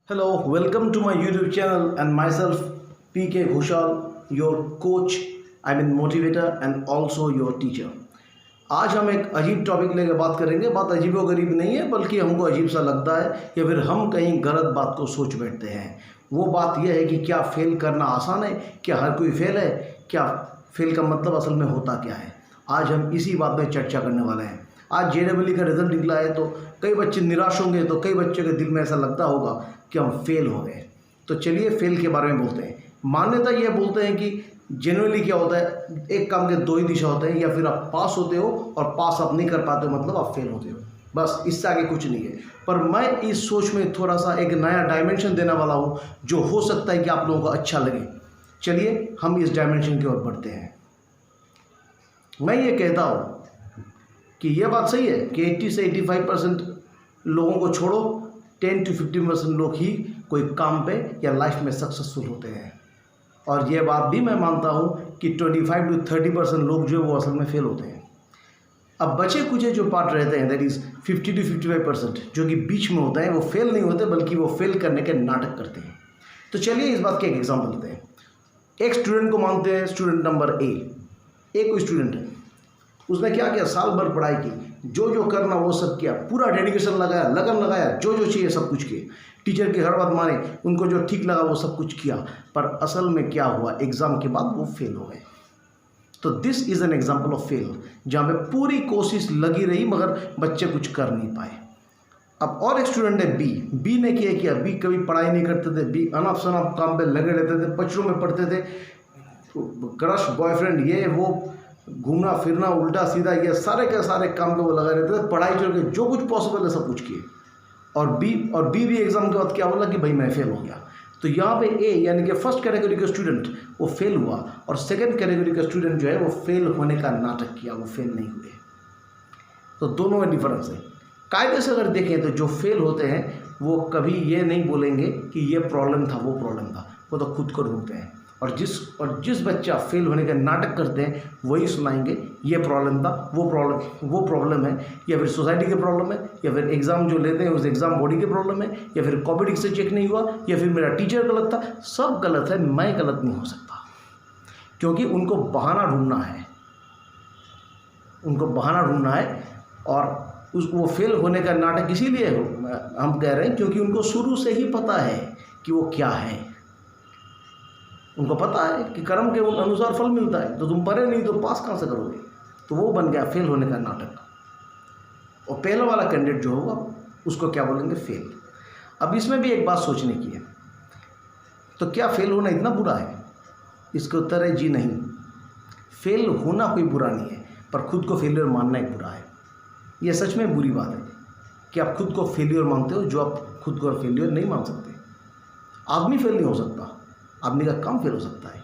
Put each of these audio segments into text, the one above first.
Hello, welcome to my YouTube channel and myself PK Ghoshal, your coach, motivator and also your teacher. आज हम एक अजीब topic लेकर बात करेंगे। बात अजीब व गरीब नहीं है, बल्कि हमको अजीब सा लगता है या फिर हम कहीं गलत बात को सोच बैठते हैं। वो बात यह है कि क्या फेल करना आसान है, क्या हर कोई फेल है, क्या फेल का मतलब असल में होता क्या है। आज हम इसी बात पर चर्चा करने वाले हैं। आज JEE का रिजल्ट निकला है तो कई बच्चे निराश होंगे, तो कई बच्चों के दिल में ऐसा लगता होगा कि हम फेल हो गए। तो चलिए फेल के बारे में बोलते हैं। मान्यता ये बोलते हैं कि जनरली क्या होता है, एक काम के दो ही दिशा होते हैं, या फिर आप पास होते हो और पास आप नहीं कर पाते हो मतलब आप फेल होते हो, बस इससे आगे कुछ नहीं है। पर मैं इस सोच में थोड़ा सा एक नया डायमेंशन देने वाला हूँ, जो हो सकता है कि आप लोगों को अच्छा लगे। चलिए हम इस डायमेंशन की ओर बढ़ते हैं। मैं ये कहता हूँ कि यह बात सही है कि 80 से 85% लोगों को छोड़ो, 10 to 15% लोग ही कोई काम पे या लाइफ में सक्सेसफुल होते हैं। और यह बात भी मैं मानता हूँ कि 25 to 30% लोग जो है वो असल में फेल होते हैं। अब बचे कुछ जो पार्ट रहते हैं, दैट इज़ 50 to 55% जो कि बीच में होता है, वो फेल नहीं होते बल्कि वो फेल करने के नाटक करते हैं। तो चलिए इस बात के एक एग्जाम्पल लेते हैं। एक स्टूडेंट को मानते हैं स्टूडेंट नंबर ए। एक कोई स्टूडेंट है, उसने क्या किया, साल भर पढ़ाई की, जो जो करना वो सब किया, पूरा डेडिकेशन लगाया, लगन लगाया, जो जो चाहिए सब कुछ किए, टीचर की हर बात माने, उनको जो ठीक लगा वो सब कुछ किया। पर असल में क्या हुआ, एग्ज़ाम के बाद वो फेल हो गए। तो this is an example of fail, जहाँ पे पूरी कोशिश लगी रही मगर बच्चे कुछ कर नहीं पाए। अब और एक स्टूडेंट है बी। बी ने क्या किया, बी कभी पढ़ाई नहीं करते थे, बी अनाप शनाप काम पे लगे रहते थे, बच्चों में पढ़ते थे, क्रश बॉयफ्रेंड ये वो, घूमना फिरना उल्टा सीधा, ये सारे के सारे काम पे वो लगा रहते थे, पढ़ाई छोड़ के जो कुछ पॉसिबल है सब कुछ किए। और बी भी एग्जाम के बाद क्या बोला कि भाई मैं फेल हो गया। तो यहाँ पे ए यानी कि फर्स्ट कैटेगरी का स्टूडेंट वो फेल हुआ, और सेकंड कैटेगरी का स्टूडेंट जो है वो फेल होने का नाटक किया, वो फेल नहीं हुए। तो दोनों में डिफरेंस है। कायदे से अगर देखें तो जो फेल होते हैं वो कभी ये नहीं बोलेंगे कि ये प्रॉब्लम था, वो प्रॉब्लम था, वो तो खुद को ढूंढते हैं। और जिस बच्चा फेल होने का नाटक करते हैं वही सुनाएंगे ये प्रॉब्लम था, वो प्रॉब्लम है, या फिर सोसाइटी की प्रॉब्लम है, या फिर एग्ज़ाम जो लेते हैं उस एग्ज़ाम बॉडी की प्रॉब्लम है, या फिर कॉपी ठीक से चेक नहीं हुआ, या फिर मेरा टीचर गलत था। सब गलत है, मैं गलत नहीं हो सकता, क्योंकि उनको बहाना ढूंढना है, और वो फेल होने का नाटक इसीलिए हम कह रहे हैं क्योंकि उनको शुरू से ही पता है कि वो क्या है। उनको पता है कि कर्म के अनुसार फल मिलता है, तो तुम पढ़े नहीं तो पास कहाँ से करोगे। तो वो बन गया फेल होने का नाटक। और पहला वाला कैंडिडेट जो होगा उसको क्या बोलेंगे, फेल। अब इसमें भी एक बात सोचने की है, तो क्या फेल होना इतना बुरा है? इसका उत्तर है जी नहीं। फेल होना कोई बुरा नहीं है, पर खुद को फेलियर मानना एक बुरा है। यह सच में बुरी बात है कि आप खुद को फेलियर मानते हो, जो आप खुद को फेलियर नहीं मान सकते। आदमी फेल नहीं हो सकता, आदमी का काम फेल हो सकता है,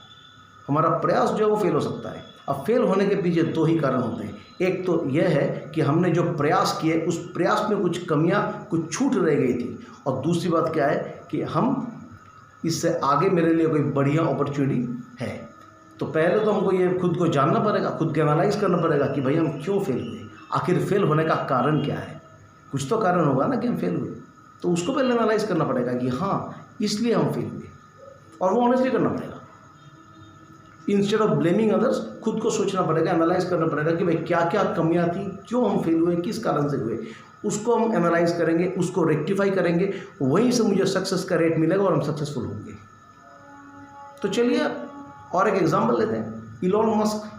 हमारा प्रयास जो है वो फेल हो सकता है। अब फेल होने के पीछे दो ही कारण होते हैं। एक तो यह है कि हमने जो प्रयास किए उस प्रयास में कुछ कमियां, कुछ छूट रह गई थी, और दूसरी बात क्या है कि हम इससे आगे मेरे लिए कोई बढ़िया अपॉर्चुनिटी है। तो पहले तो हमको ये खुद को जानना पड़ेगा, खुद को एनालाइज करना पड़ेगा कि भाई हम क्यों फेल हुए, आखिर फेल होने का कारण क्या है। कुछ तो कारण होगा ना कि हम फेल हुए, तो उसको पहले एनालाइज करना पड़ेगा कि हाँ इसलिए हम फेल हुए, और वो ऑनेस्टली करना पड़ेगा। इंस्टेड ऑफ ब्लेमिंग अदर्स, खुद को सोचना पड़ेगा, एनालाइज करना पड़ेगा कि भाई क्या क्या कमियां थी, क्यों हम फेल हुए, किस कारण से हुए। उसको हम एनालाइज करेंगे, उसको रेक्टिफाई करेंगे, वहीं से मुझे सक्सेस का रेट मिलेगा और हम सक्सेसफुल होंगे। तो चलिए और एक एग्जाम्पल लेते हैं। इलॉन मस्क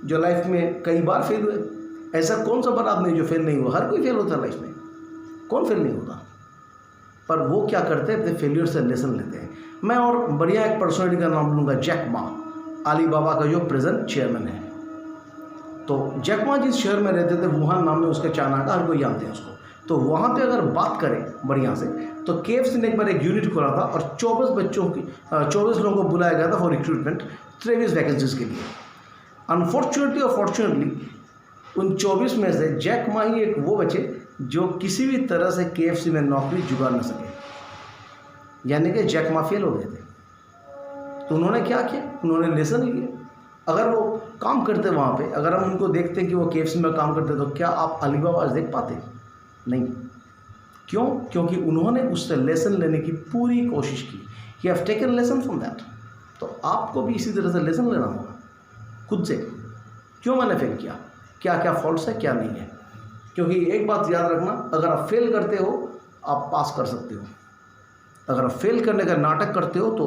जो लाइफ में कई बार फेल हुए। ऐसा कौन सा बड़ा आदमी जो फेल नहीं हुआ? हर कोई फेल होता है लाइफ में, कौन फेल नहीं होता। पर वो क्या करते हैं, अपने फेलियर से लेसन लेते हैं। मैं और बढ़िया एक पर्सनालिटी का नाम लूँगा, जैक मा, अलीबाबा का जो प्रेजेंट चेयरमैन है। तो जैक मा जिस शहर में रहते थे, वुहान नाम में उसका चाइना का, हर कोई जानते हैं उसको। तो वहाँ पे अगर बात करें बढ़िया से, तो KFC ने एक बार एक यूनिट खोला था और 24 लोगों को बुलाया गया था फॉर रिक्रूटमेंट, 23 वैकेंसीज के लिए। अनफॉर्चुनेटली और फॉर्चुनेटली उन 24 में से जैक मा ही एक वो बचे जो किसी भी तरह से KFC में नौकरी जुगाड़ न सके, यानी कि जैक मा फेल हो गए थे। तो उन्होंने क्या किया, उन्होंने लेसन लिए। अगर वो काम करते वहाँ पे, अगर हम उनको देखते कि वो KFC में काम करते, तो क्या आप अलीबाबा आज देख पाते? नहीं। क्यों? क्योंकि उन्होंने उससे लेसन लेने की पूरी कोशिश की। He have taken lesson from that. तो आपको भी इसी तरह से लेसन लेना होगा खुद से। क्यों मैंने फेल किया, क्या क्या फॉल्ट्स है, क्या नहीं है। क्योंकि एक बात याद रखना, अगर आप फेल करते हो आप पास कर सकते हो। अगर आप फेल करने का नाटक करते हो तो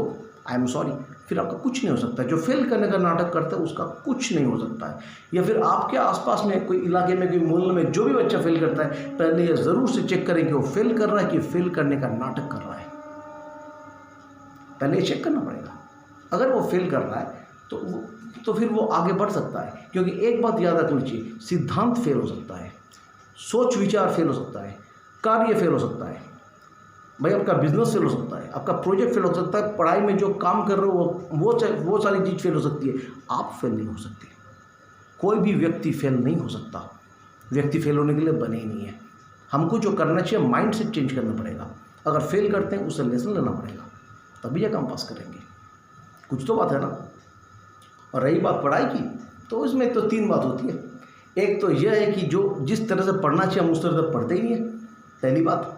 आई एम सॉरी, फिर आपका कुछ नहीं हो सकता। जो फेल करने का नाटक करता है उसका कुछ नहीं हो सकता है। या फिर आपके आसपास में कोई इलाके में, कोई मोहल्ले में जो भी बच्चा फेल करता है, पहले ये ज़रूर से चेक करें कि वो फेल कर रहा है कि फेल करने का नाटक कर रहा है। पहले ये चेक करना पड़ेगा। अगर वो फेल कर रहा है तो फिर वो आगे बढ़ सकता है। क्योंकि एक बात याद रखनी चाहिए, सिद्धांत फेल हो सकता है, सोच विचार फेल हो सकता है, कार्य फेल हो सकता है, भाई आपका बिजनेस फेल हो सकता है, आपका प्रोजेक्ट फेल हो सकता है, पढ़ाई में जो काम कर रहे हो वो सारी चीज़ फेल हो सकती है। आप फेल नहीं हो सकते। कोई भी व्यक्ति फेल नहीं हो सकता। व्यक्ति फेल होने के लिए बने ही नहीं है। हमको जो करना चाहिए, माइंड सेट चेंज करना पड़ेगा। अगर फेल करते हैं उससे लेसन लेना पड़ेगा, तभी यह काम पास करेंगे। कुछ तो बात है ना। और रही बात पढ़ाई की, तो इसमें तो 3 बात होती है। एक तो यह है कि जो जिस तरह से पढ़ना चाहिए हम उस तरह से पढ़ते ही नहीं है। पहली बात,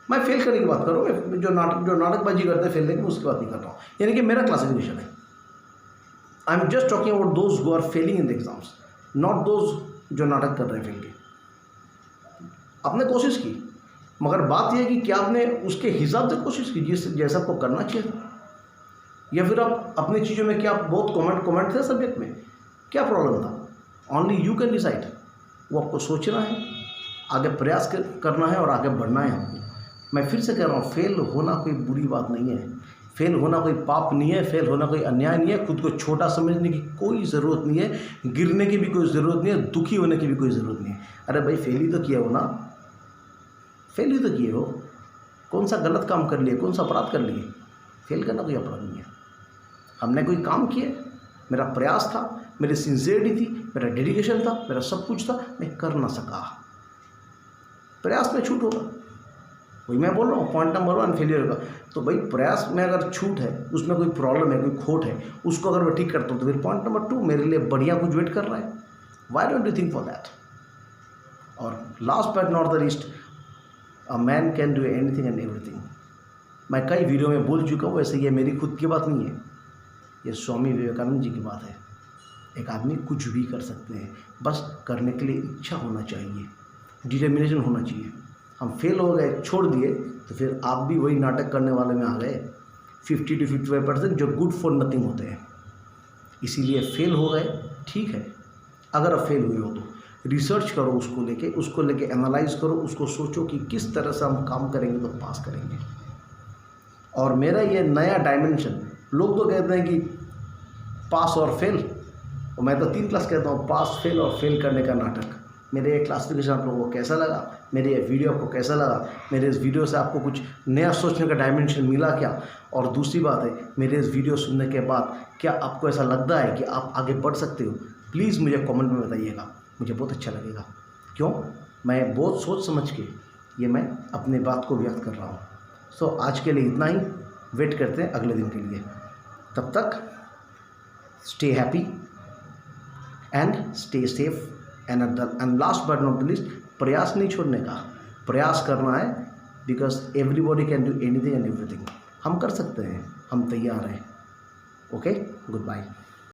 मैं फेल करने की बात कर रहा हूँ, मैं जो नाटकबाजी करते हैं फेल करने की, उसकी बात नहीं कर रहा हूँ। यानी कि मेरा क्लासिफिकेशन है, I am just talking about those who are failing in the exams, not those जो नाटक कर रहे हैं फेल के। आपने कोशिश की, मगर बात यह है कि क्या आपने उसके हिसाब से कोशिश की जैसा आपको करना चाहिए था, या फिर आप अपनी चीज़ों में क्या बहुत कमेंट थे सब्जेक्ट में, क्या प्रॉब्लम था। Only you can decide. वो आपको सोचना है, आगे प्रयास करना है और आगे बढ़ना है आपको। मैं फिर से कह रहा हूँ, फेल होना कोई बुरी बात नहीं है, फेल होना कोई पाप नहीं है, फेल होना कोई अन्याय नहीं है। खुद को छोटा समझने की कोई ज़रूरत नहीं है, गिरने की भी कोई ज़रूरत नहीं है, दुखी होने की भी कोई ज़रूरत नहीं है। अरे भाई फेल ही तो किया हो ना, फेल ही तो किए हो। कौन सा गलत काम कर लिए, कौन सा अपराध कर लिए? फेल करना कोई अपराध नहीं है। हमने कोई काम किया, मेरा प्रयास था, मेरी सिंसियरिटी थी, मेरा डेडिकेशन था, मेरा सब कुछ था, मैं कर ना सका। प्रयास में छूट होगा, वही मैं बोल रहा हूँ। पॉइंट नंबर 1 फेलियर का। तो भाई प्रयास में अगर छूट है, उसमें कोई प्रॉब्लम है, कोई खोट है, उसको अगर मैं ठीक करता हूँ तो फिर पॉइंट नंबर 2 मेरे लिए बढ़िया कुछ वेट कर रहा है। Why don't you think for that. और last but not the least, a man can do anything and everything. मैं कई वीडियो में बोल चुका हूँ, वैसे ये मेरी खुद की बात नहीं है, ये स्वामी विवेकानंद जी की बात है। एक आदमी कुछ भी कर सकते हैं, बस करने के लिए इच्छा होना चाहिए, डिटर्मिनेशन होना चाहिए। हम फेल हो गए, छोड़ दिए, तो फिर आप भी वही नाटक करने वाले में आ गए। 50 to 55% जो गुड फॉर नथिंग होते हैं। इसीलिए फेल हो गए, ठीक है। अगर आप फेल हुए हो तो रिसर्च करो, उसको लेके एनालाइज करो, उसको सोचो कि किस तरह से हम काम करेंगे तो पास करेंगे। और मेरा ये नया डायमेंशन, लोग तो कहते हैं कि पास और फेल, और मैं तो 3 क्लास कहता हूँ, पास, फेल और फेल करने का नाटक। मेरे ये क्लासिफिकेशन आप लोगों को कैसा लगा, मेरे ये वीडियो आपको कैसा लगा, मेरे इस वीडियो से आपको कुछ नया सोचने का डायमेंशन मिला क्या? और दूसरी बात है, मेरे इस वीडियो सुनने के बाद क्या आपको ऐसा लगता है कि आप आगे बढ़ सकते हो? प्लीज़ मुझे कमेंट में बताइएगा, मुझे बहुत अच्छा लगेगा। क्यों? मैं बहुत सोच समझ के ये मैं अपने बात को व्यक्त कर रहा हूँ। सो आज के लिए इतना ही, वेट करते हैं अगले दिन के लिए। तब तक stay happy and stay safe and last but not the least, प्रयास नहीं छोड़ने का, प्रयास करना है। Because everybody can do anything and everything. हम कर सकते हैं, हम तैयार हैं। Okay, good bye.